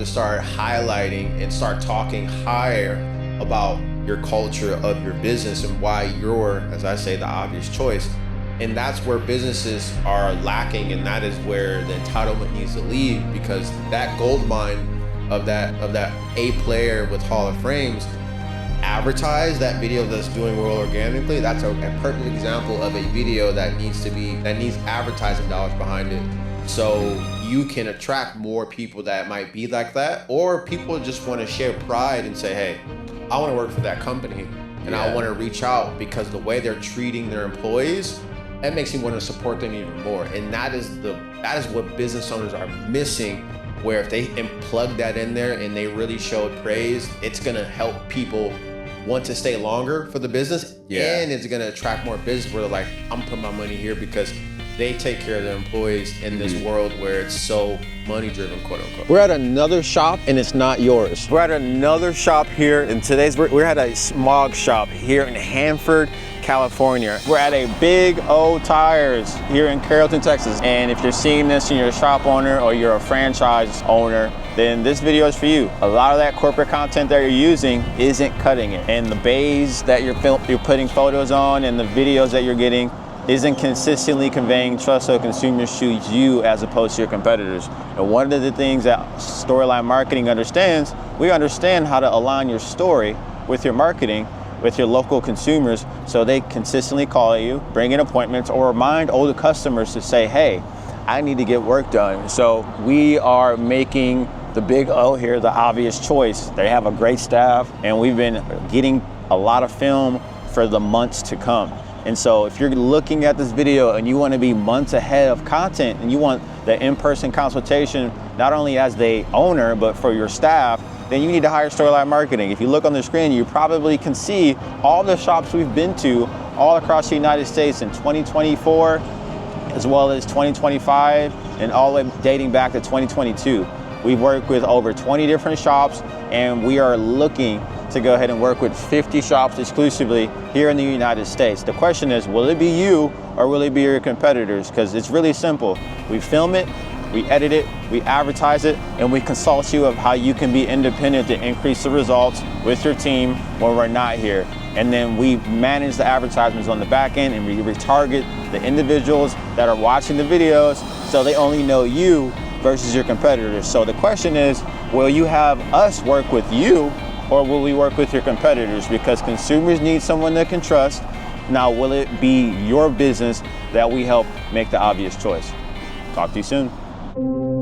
to start highlighting and start talking higher about your culture of your business and why you're, as I say, the obvious choice. And that's where businesses are lacking, and that is where the entitlement needs to leave, because that gold mine of that A player with Hall of Frames, advertise that video that's doing well organically. That's a perfect example of a video that needs advertising dollars behind it. So you can attract more people that might be like that, or people just want to share pride and say, hey, I want to work for that company, and I want to reach out because the way they're treating their employees, that makes me want to support them even more. And that is what business owners are missing, where if they plug that in there and they really showed praise, it's going to help people want to stay longer for the business, and it's going to attract more business where they're like, I'm putting my money here because they take care of their employees in this world where it's so money driven, quote unquote. We're at another shop and it's not yours. We're at another shop here, and we're at a smog shop here in Hanford, California. We're at a Big O Tires here in Carrollton, Texas. And if you're seeing this and you're a shop owner or you're a franchise owner, then this video is for you. A lot of that corporate content that you're using isn't cutting it. And the bays that you're putting photos on and the videos that you're getting isn't consistently conveying trust so consumers choose you as opposed to your competitors. And one of the things that Storyline Marketing understands, we understand how to align your story with your marketing, with your local consumers, so they consistently call you, bring in appointments, or remind older customers to say, hey, I need to get work done. So we are making the Big O here the obvious choice. They have a great staff, and we've been getting a lot of film for the months to come. And so if you're looking at this video and you want to be months ahead of content and you want the in-person consultation, not only as the owner, but for your staff, then you need to hire Storyline Marketing. If you look on the screen, you probably can see all the shops we've been to all across the United States in 2024, as well as 2025, and all the way dating back to 2022. We've worked with over 20 different shops, and we are looking to go ahead and work with 50 shops exclusively here in the United States. The question is, will it be you or will it be your competitors? Because it's really simple. We film it, we edit it, we advertise it, and we consult you of how you can be independent to increase the results with your team when we're not here. And then we manage the advertisements on the back end, and we retarget the individuals that are watching the videos so they only know you versus your competitors. So the question is, will you have us work with you or will we work with your competitors? Because consumers need someone they can trust. Now, will it be your business that we help make the obvious choice? Talk to you soon.